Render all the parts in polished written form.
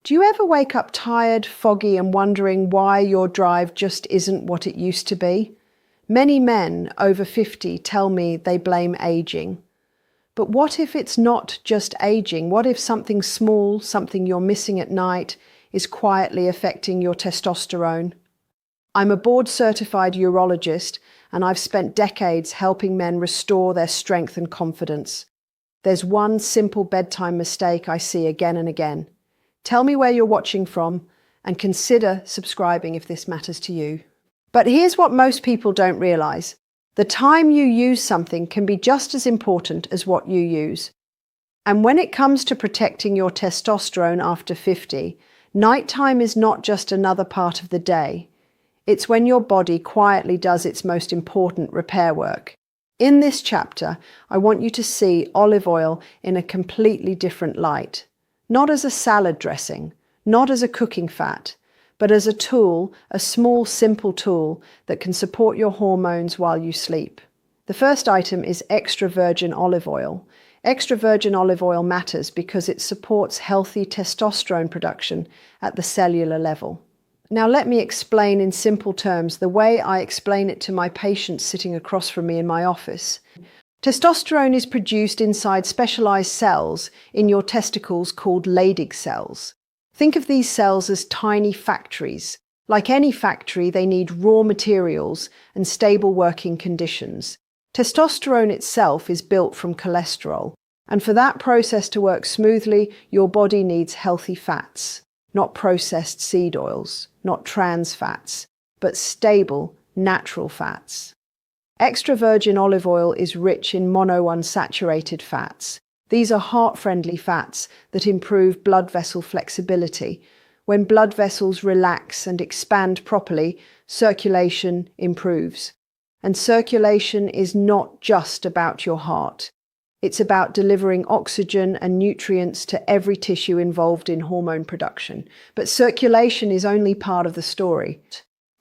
Do you ever wake up tired, foggy, and wondering why your drive just isn't what it used to be? Many men over 50 tell me they blame aging. But what if it's not just aging? What if something small, something you're missing at night, is quietly affecting your testosterone? I'm a board-certified urologist, and I've spent decades helping men restore their strength and confidence. There's one simple bedtime mistake I see again and again. Tell me where you're watching from, and consider subscribing if this matters to you. But here's what most people don't realize. The time you use something can be just as important as what you use. And when it comes to protecting your testosterone after 50, nighttime is not just another part of the day. It's when your body quietly does its most important repair work. In this chapter, I want you to see olive oil in a completely different light. Not as a salad dressing, not as a cooking fat, but as a tool, a small, simple tool that can support your hormones while you sleep. The first item is extra virgin olive oil. Extra virgin olive oil matters because it supports healthy testosterone production at the cellular level. Now let me explain in simple terms the way I explain it to my patients sitting across from me in my office. Testosterone is produced inside specialized cells in your testicles called Leydig cells. Think of these cells as tiny factories. Like any factory, they need raw materials and stable working conditions. Testosterone itself is built from cholesterol, and for that process to work smoothly, your body needs healthy fats, not processed seed oils, not trans fats, but stable, natural fats. Extra virgin olive oil is rich in monounsaturated fats. These are heart-friendly fats that improve blood vessel flexibility. When blood vessels relax and expand properly, circulation improves. And circulation is not just about your heart. It's about delivering oxygen and nutrients to every tissue involved in hormone production. But circulation is only part of the story.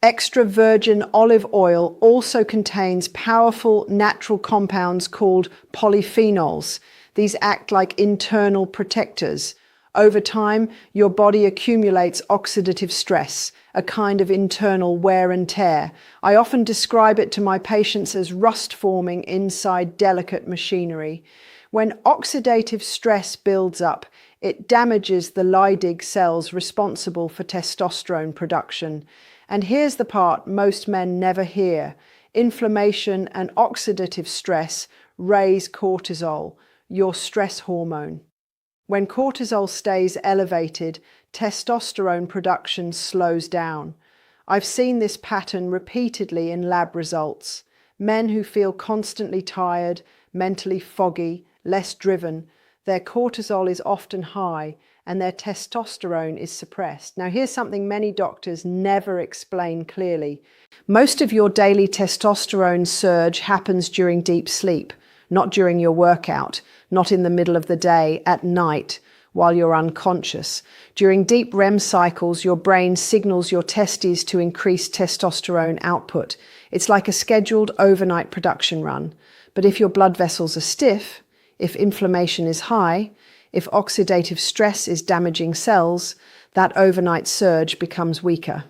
Extra virgin olive oil also contains powerful natural compounds called polyphenols. These act like internal protectors. Over time, your body accumulates oxidative stress, a kind of internal wear and tear. I often describe it to my patients as rust forming inside delicate machinery. When oxidative stress builds up, it damages the Leydig cells responsible for testosterone production. And here's the part most men never hear. Inflammation and oxidative stress raise cortisol, your stress hormone. When cortisol stays elevated, testosterone production slows down. I've seen this pattern repeatedly in lab results. Men who feel constantly tired, mentally foggy, less driven, their cortisol is often high and their testosterone is suppressed. Now here's something many doctors never explain clearly. Most of your daily testosterone surge happens during deep sleep, not during your workout, not in the middle of the day, at night, while you're unconscious. During deep REM cycles, your brain signals your testes to increase testosterone output. It's like a scheduled overnight production run. But if your blood vessels are stiff, if inflammation is high, if oxidative stress is damaging cells, that overnight surge becomes weaker.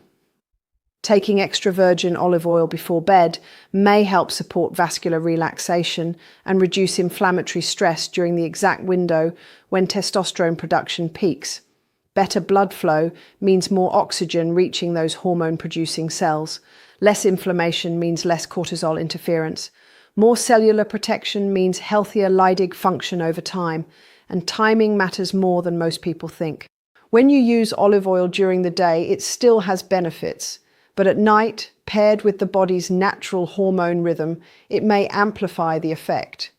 Taking extra virgin olive oil before bed may help support vascular relaxation and reduce inflammatory stress during the exact window when testosterone production peaks. Better blood flow means more oxygen reaching those hormone-producing cells. Less inflammation means less cortisol interference. More cellular protection means healthier Leydig function over time, and timing matters more than most people think. When you use olive oil during the day, it still has benefits. But at night, paired with the body's natural hormone rhythm, it may amplify the effect.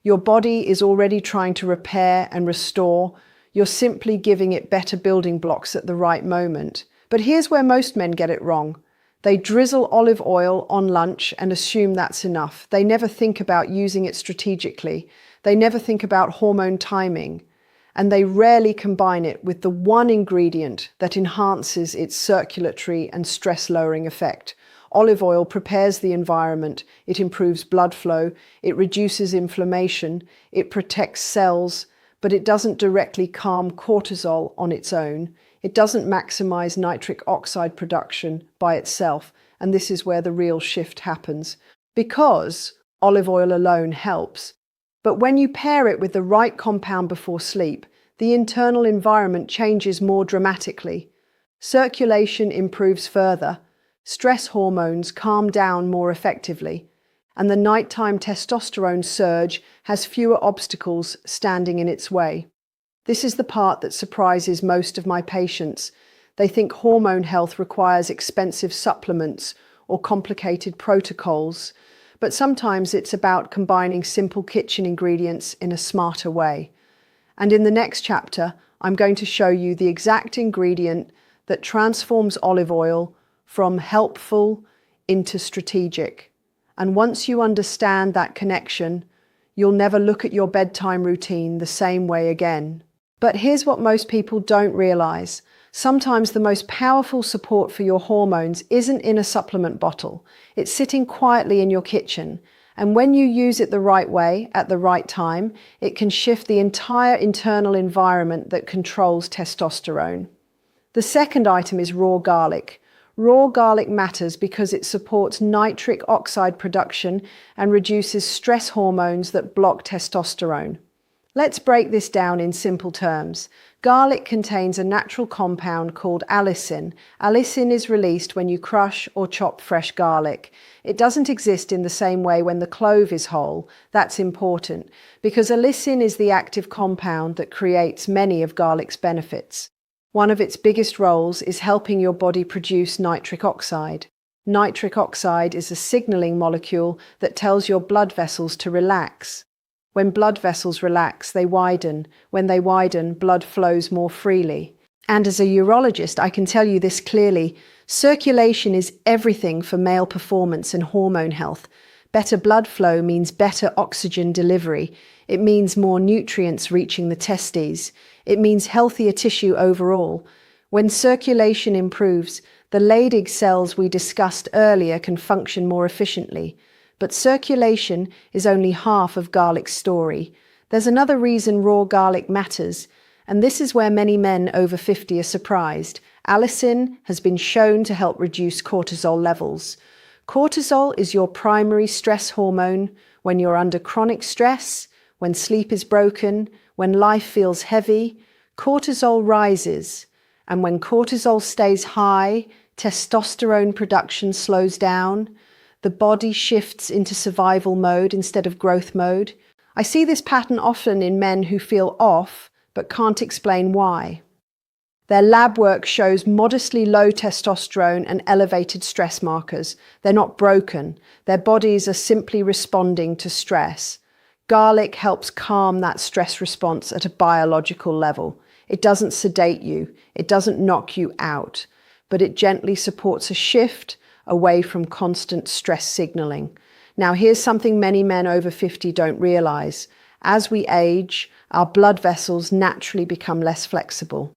Your body is already trying to repair and restore. You're simply giving it better building blocks at the right moment. But here's where most men get it wrong. They drizzle olive oil on lunch and assume that's enough. They never think about using it strategically. They never think about hormone timing. And they rarely combine it with the one ingredient that enhances its circulatory and stress-lowering effect. Olive oil prepares the environment, it improves blood flow, it reduces inflammation, it protects cells, but it doesn't directly calm cortisol on its own. It doesn't maximize nitric oxide production by itself, and this is where the real shift happens. Because olive oil alone helps, but when you pair it with the right compound before sleep, the internal environment changes more dramatically. Circulation improves further, stress hormones calm down more effectively, and the nighttime testosterone surge has fewer obstacles standing in its way. This is the part that surprises most of my patients. They think hormone health requires expensive supplements or complicated protocols, but sometimes it's about combining simple kitchen ingredients in a smarter way. And in the next chapter, I'm going to show you the exact ingredient that transforms olive oil from helpful into strategic. And once you understand that connection, you'll never look at your bedtime routine the same way again. But here's what most people don't realize. Sometimes the most powerful support for your hormones isn't in a supplement bottle. It's sitting quietly in your kitchen. And when you use it the right way, at the right time, it can shift the entire internal environment that controls testosterone. The second item is raw garlic. Raw garlic matters because it supports nitric oxide production and reduces stress hormones that block testosterone. Let's break this down in simple terms. Garlic contains a natural compound called allicin. Allicin is released when you crush or chop fresh garlic. It doesn't exist in the same way when the clove is whole. That's important because allicin is the active compound that creates many of garlic's benefits. One of its biggest roles is helping your body produce nitric oxide. Nitric oxide is a signaling molecule that tells your blood vessels to relax. When blood vessels relax, they widen. When they widen, blood flows more freely. And as a urologist, I can tell you this clearly. Circulation is everything for male performance and hormone health. Better blood flow means better oxygen delivery. It means more nutrients reaching the testes. It means healthier tissue overall. When circulation improves, the Leydig cells we discussed earlier can function more efficiently. But circulation is only half of garlic's story. There's another reason raw garlic matters, and this is where many men over 50 are surprised. Allicin has been shown to help reduce cortisol levels. Cortisol is your primary stress hormone when you're under chronic stress, when sleep is broken, when life feels heavy. Cortisol rises, and when cortisol stays high, testosterone production slows down. The body shifts into survival mode instead of growth mode. I see this pattern often in men who feel off but can't explain why. Their lab work shows modestly low testosterone and elevated stress markers. They're not broken. Their bodies are simply responding to stress. Garlic helps calm that stress response at a biological level. It doesn't sedate you. It doesn't knock you out, but it gently supports a shift away from constant stress signaling. Now, here's something many men over 50 don't realize. As we age, our blood vessels naturally become less flexible.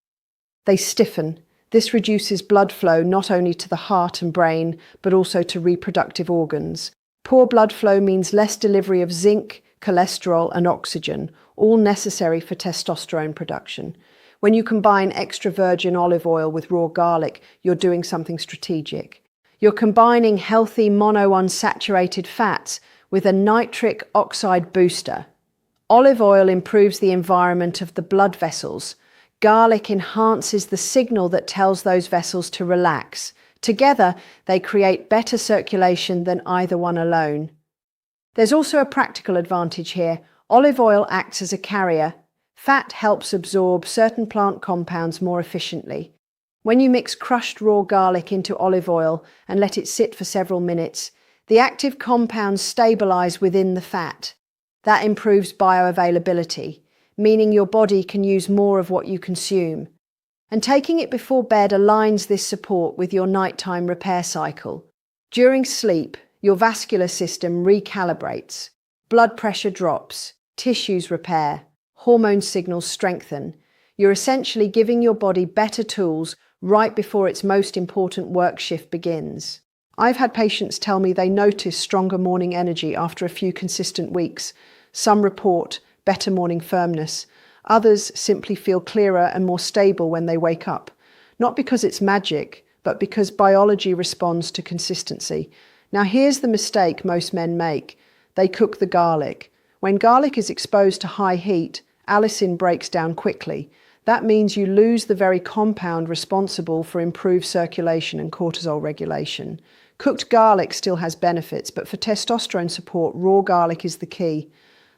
They stiffen. This reduces blood flow not only to the heart and brain, but also to reproductive organs. Poor blood flow means less delivery of zinc, cholesterol, and oxygen, all necessary for testosterone production. When you combine extra virgin olive oil with raw garlic, you're doing something strategic. You're combining healthy monounsaturated fats with a nitric oxide booster. Olive oil improves the environment of the blood vessels. Garlic enhances the signal that tells those vessels to relax. Together, they create better circulation than either one alone. There's also a practical advantage here. Olive oil acts as a carrier. Fat helps absorb certain plant compounds more efficiently. When you mix crushed raw garlic into olive oil and let it sit for several minutes, the active compounds stabilize within the fat. That improves bioavailability, meaning your body can use more of what you consume. And taking it before bed aligns this support with your nighttime repair cycle. During sleep, your vascular system recalibrates, blood pressure drops, tissues repair, hormone signals strengthen. You're essentially giving your body better tools right before its most important work shift begins. I've had patients tell me they notice stronger morning energy after a few consistent weeks. Some report better morning firmness. Others simply feel clearer and more stable when they wake up. not because it's magic, but because biology responds to consistency. Now here's the mistake most men make. They cook the garlic. When garlic is exposed to high heat, allicin breaks down quickly. That means you lose the very compound responsible for improved circulation and cortisol regulation. Cooked garlic still has benefits, but for testosterone support, raw garlic is the key.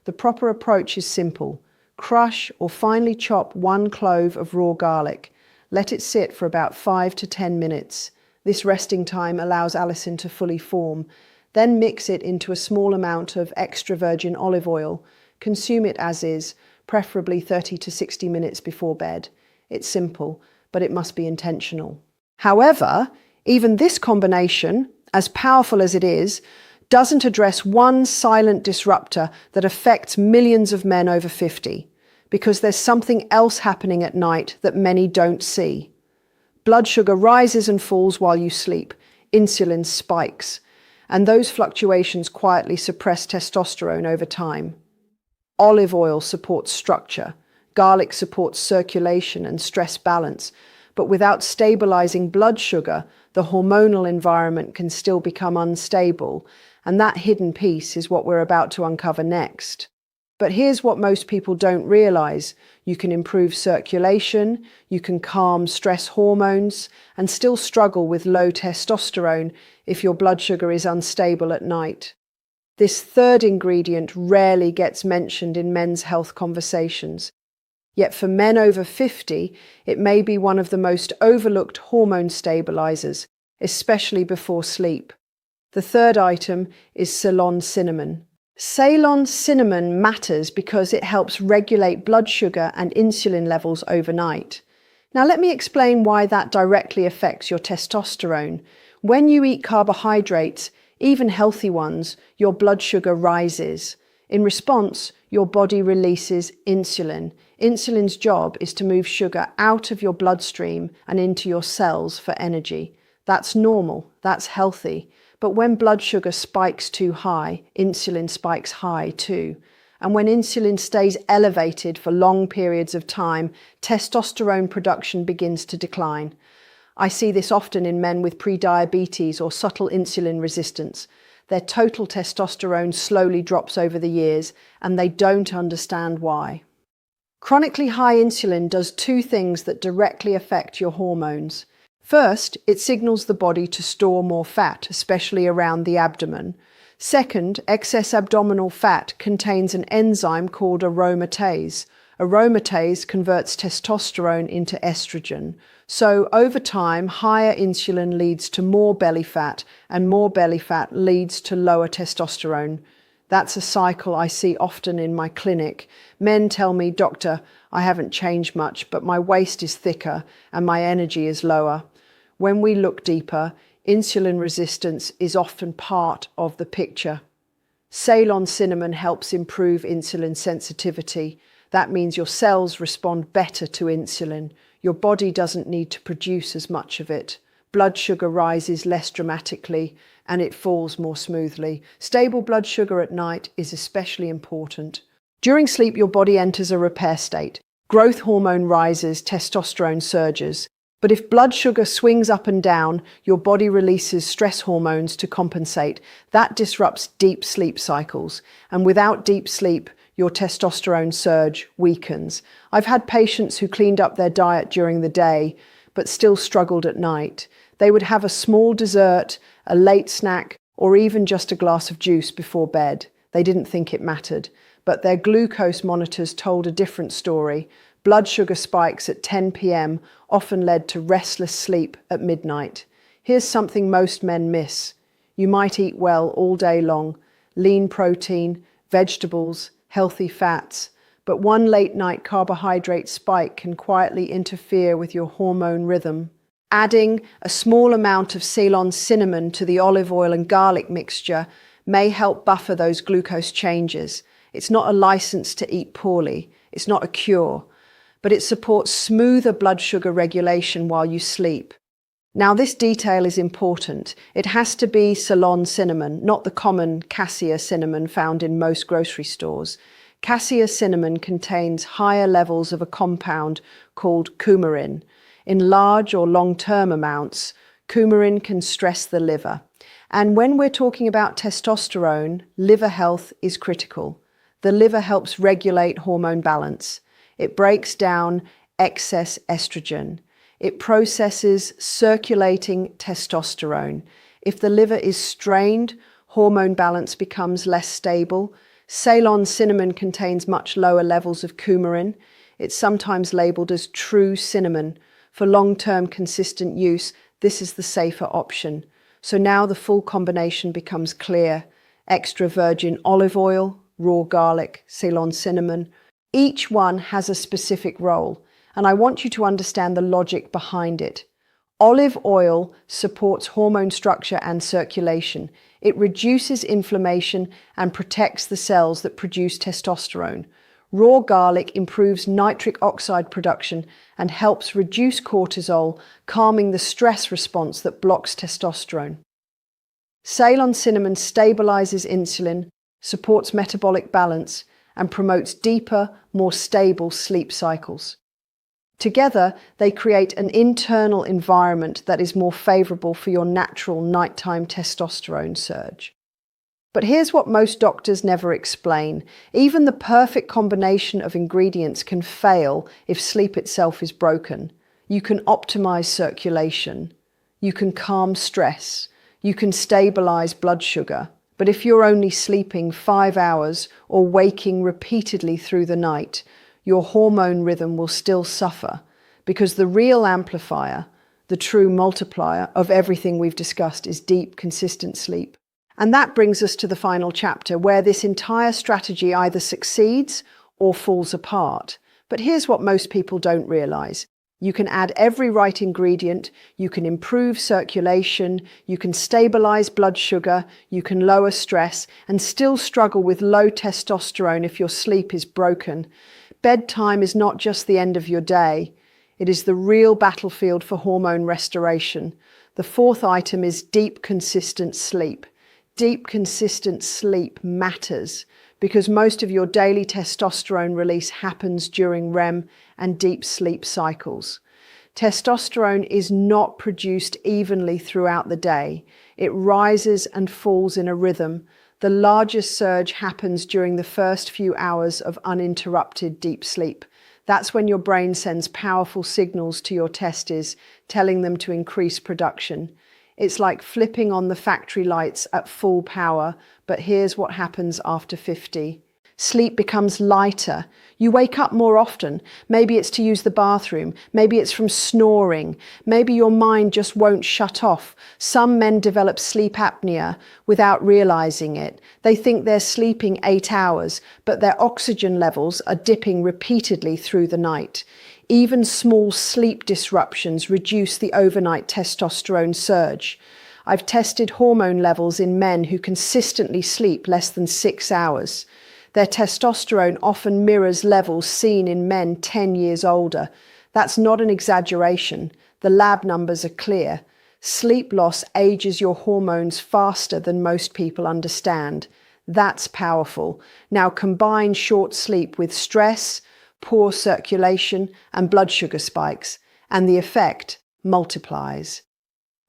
The proper approach is simple. Crush or finely chop 1 clove of raw garlic. Let it sit for about 5 to 10 minutes. This resting time allows allicin to fully form. Then mix it into a small amount of extra virgin olive oil. Consume it as is, preferably 30 to 60 minutes before bed. It's simple, but it must be intentional. However, even this combination, as powerful as it is, doesn't address one silent disruptor that affects millions of men over 50, because there's something else happening at night that many don't see. Blood sugar rises and falls while you sleep. Insulin spikes, and those fluctuations quietly suppress testosterone over time. Olive oil supports structure. Garlic supports circulation and stress balance. But without stabilizing blood sugar, the hormonal environment can still become unstable. And that hidden piece is what we're about to uncover next. But here's what most people don't realize. You can improve circulation, you can calm stress hormones, and still struggle with low testosterone if your blood sugar is unstable at night. This third ingredient rarely gets mentioned in men's health conversations. Yet for men over 50, it may be one of the most overlooked hormone stabilizers, especially before sleep. The third item is Ceylon cinnamon. Ceylon cinnamon matters because it helps regulate blood sugar and insulin levels overnight. Now let me explain why that directly affects your testosterone. When you eat carbohydrates, even healthy ones, your blood sugar rises. In response, your body releases insulin. Insulin's job is to move sugar out of your bloodstream and into your cells for energy. That's normal, that's healthy. But when blood sugar spikes too high, insulin spikes high too. And when insulin stays elevated for long periods of time, testosterone production begins to decline. I see this often in men with prediabetes or subtle insulin resistance. Their total testosterone slowly drops over the years, and they don't understand why. Chronically high insulin does 2 things that directly affect your hormones. First, it signals the body to store more fat, especially around the abdomen. Second, excess abdominal fat contains an enzyme called aromatase. Aromatase converts testosterone into estrogen. So, over time, higher insulin leads to more belly fat, and more belly fat leads to lower testosterone. That's a cycle I see often in my clinic. Men tell me, "Doctor, I haven't changed much, but my waist is thicker and my energy is lower." When we look deeper, insulin resistance is often part of the picture. Ceylon cinnamon helps improve insulin sensitivity. That means your cells respond better to insulin. Your body doesn't need to produce as much of it. Blood sugar rises less dramatically and it falls more smoothly. Stable blood sugar at night is especially important. During sleep, your body enters a repair state. Growth hormone rises, testosterone surges. But if blood sugar swings up and down, your body releases stress hormones to compensate. That disrupts deep sleep cycles. And without deep sleep, your testosterone surge weakens. I've had patients who cleaned up their diet during the day, but still struggled at night. They would have a small dessert, a late snack, or even just a glass of juice before bed. They didn't think it mattered, but their glucose monitors told a different story. Blood sugar spikes at 10 p.m. often led to restless sleep at midnight. Here's something most men miss. You might eat well all day long, lean protein, vegetables, healthy fats, but one late night carbohydrate spike can quietly interfere with your hormone rhythm. Adding a small amount of Ceylon cinnamon to the olive oil and garlic mixture may help buffer those glucose changes. It's not a license to eat poorly. It's not a cure, but it supports smoother blood sugar regulation while you sleep. Now, this detail is important. It has to be Ceylon cinnamon, not the common cassia cinnamon found in most grocery stores. Cassia cinnamon contains higher levels of a compound called coumarin. In large or long-term amounts, coumarin can stress the liver. And when we're talking about testosterone, liver health is critical. The liver helps regulate hormone balance. It breaks down excess estrogen. It processes circulating testosterone. If the liver is strained, hormone balance becomes less stable. Ceylon cinnamon contains much lower levels of coumarin. It's sometimes labeled as true cinnamon. For long-term consistent use, this is the safer option. So now the full combination becomes clear. Extra virgin olive oil, raw garlic, Ceylon cinnamon. Each one has a specific role, and I want you to understand the logic behind it. Olive oil supports hormone structure and circulation. It reduces inflammation and protects the cells that produce testosterone. Raw garlic improves nitric oxide production and helps reduce cortisol, calming the stress response that blocks testosterone. Ceylon cinnamon stabilizes insulin, supports metabolic balance, and promotes deeper, more stable sleep cycles. Together, they create an internal environment that is more favorable for your natural nighttime testosterone surge. But here's what most doctors never explain. Even the perfect combination of ingredients can fail if sleep itself is broken. You can optimize circulation. You can calm stress. You can stabilize blood sugar. But if you're only sleeping 5 hours or waking repeatedly through the night, your hormone rhythm will still suffer, because the real amplifier, the true multiplier of everything we've discussed, is deep, consistent sleep. And that brings us to the final chapter, where this entire strategy either succeeds or falls apart. But here's what most people don't realize. You can add every right ingredient, you can improve circulation, you can stabilize blood sugar, you can lower stress, and still struggle with low testosterone if your sleep is broken. Bedtime is not just the end of your day. It is the real battlefield for hormone restoration. The fourth item is deep, consistent sleep. Deep, consistent sleep matters because most of your daily testosterone release happens during REM and deep sleep cycles. Testosterone is not produced evenly throughout the day. It rises and falls in a rhythm. The largest surge happens during the first few hours of uninterrupted deep sleep. That's when your brain sends powerful signals to your testes, telling them to increase production. It's like flipping on the factory lights at full power, but here's what happens after 50. Sleep becomes lighter. You wake up more often. Maybe it's to use the bathroom. Maybe it's from snoring. Maybe your mind just won't shut off. Some men develop sleep apnea without realizing it. They think they're sleeping 8 hours, but their oxygen levels are dipping repeatedly through the night. Even small sleep disruptions reduce the overnight testosterone surge. I've tested hormone levels in men who consistently sleep less than 6 hours. Their testosterone often mirrors levels seen in men 10 years older. That's not an exaggeration. The lab numbers are clear. Sleep loss ages your hormones faster than most people understand. That's powerful. Now combine short sleep with stress, poor circulation, and blood sugar spikes, and the effect multiplies.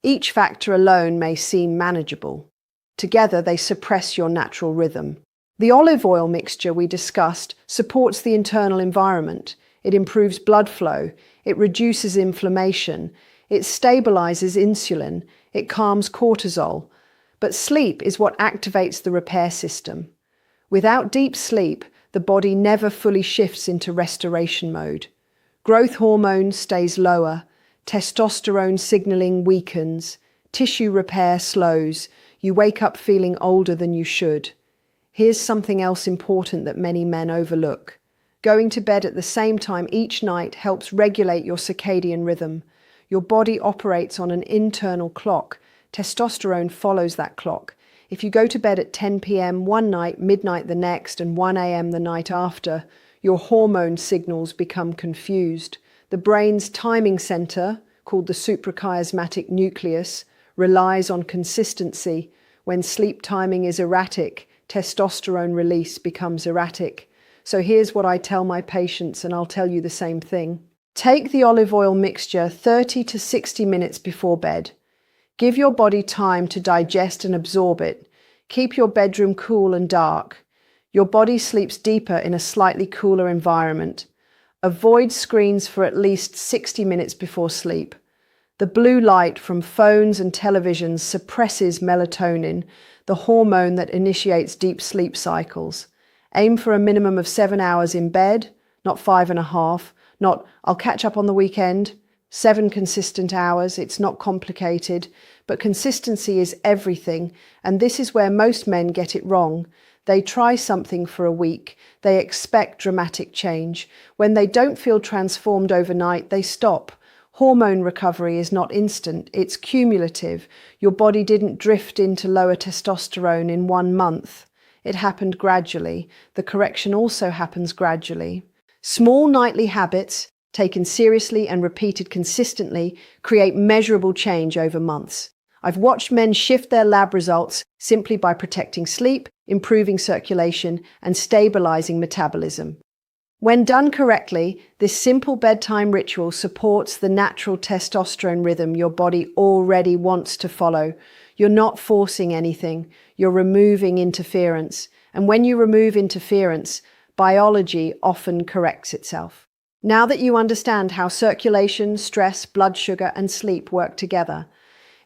Each factor alone may seem manageable. Together, they suppress your natural rhythm. The olive oil mixture we discussed supports the internal environment. It improves blood flow. It reduces inflammation. It stabilizes insulin. It calms cortisol. But sleep is what activates the repair system. Without deep sleep, the body never fully shifts into restoration mode. Growth hormone stays lower. Testosterone signaling weakens. Tissue repair slows. You wake up feeling older than you should. Here's something else important that many men overlook. Going to bed at the same time each night helps regulate your circadian rhythm. Your body operates on an internal clock. Testosterone follows that clock. If you go to bed at 10 p.m. one night, midnight the next, and 1 a.m. the night after, your hormone signals become confused. The brain's timing center, called the suprachiasmatic nucleus, relies on consistency. When sleep timing is erratic, testosterone release becomes erratic. So here's what I tell my patients, and I'll tell you the same thing. Take the olive oil mixture 30 to 60 minutes before bed. Give your body time to digest and absorb it. Keep your bedroom cool and dark. Your body sleeps deeper in a slightly cooler environment. Avoid screens for at least 60 minutes before sleep. The blue light from phones and televisions suppresses melatonin, the hormone that initiates deep sleep cycles. Aim for a minimum of 7 hours in bed, not 5.5, not "I'll catch up on the weekend." 7 consistent hours. It's not complicated, but consistency is everything, and this is where most men get it wrong. They try something for a week. They expect dramatic change. When they don't feel transformed overnight, they stop. Hormone recovery is not instant, it's cumulative. Your body didn't drift into lower testosterone in 1 month. It happened gradually. The correction also happens gradually. Small nightly habits, taken seriously and repeated consistently, create measurable change over months. I've watched men shift their lab results simply by protecting sleep, improving circulation, and stabilizing metabolism. When done correctly, this simple bedtime ritual supports the natural testosterone rhythm your body already wants to follow. You're not forcing anything, you're removing interference. And when you remove interference, biology often corrects itself. Now that you understand how circulation, stress, blood sugar, and sleep work together,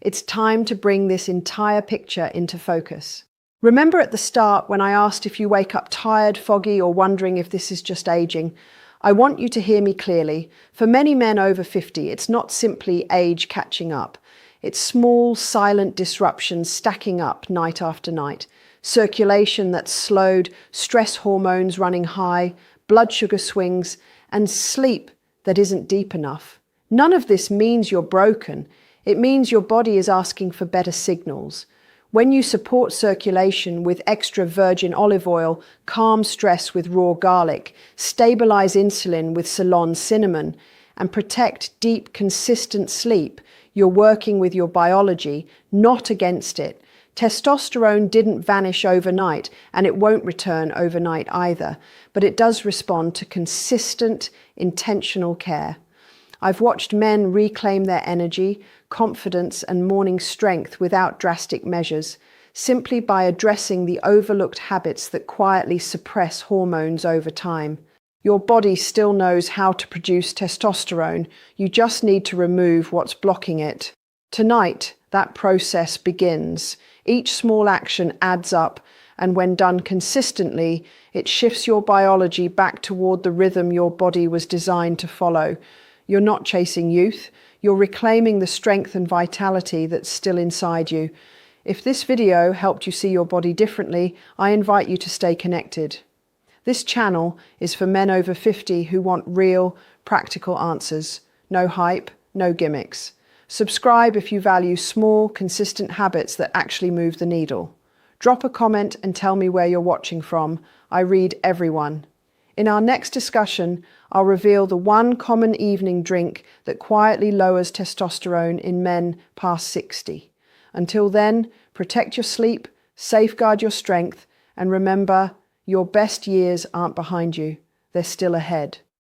it's time to bring this entire picture into focus. Remember at the start when I asked if you wake up tired, foggy, or wondering if this is just aging? I want you to hear me clearly. For many men over 50, it's not simply age catching up. It's small, silent disruptions stacking up night after night. Circulation that's slowed, stress hormones running high, blood sugar swings, and sleep that isn't deep enough. None of this means you're broken. It means your body is asking for better signals. When you support circulation with extra virgin olive oil, calm stress with raw garlic, stabilize insulin with Ceylon cinnamon, and protect deep, consistent sleep, you're working with your biology, not against it. Testosterone didn't vanish overnight, and it won't return overnight either, but it does respond to consistent, intentional care. I've watched men reclaim their energy, confidence, and morning strength without drastic measures, simply by addressing the overlooked habits that quietly suppress hormones over time. Your body still knows how to produce testosterone, you just need to remove what's blocking it. Tonight, that process begins. Each small action adds up, and when done consistently, it shifts your biology back toward the rhythm your body was designed to follow. You're not chasing youth, you're reclaiming the strength and vitality that's still inside you. If this video helped you see your body differently, I invite you to stay connected. This channel is for men over 50 who want real, practical answers. No hype, no gimmicks. Subscribe if you value small, consistent habits that actually move the needle. Drop a comment and tell me where you're watching from. I read everyone. In our next discussion, I'll reveal the one common evening drink that quietly lowers testosterone in men past 60. Until then, protect your sleep, safeguard your strength, and remember, your best years aren't behind you, they're still ahead.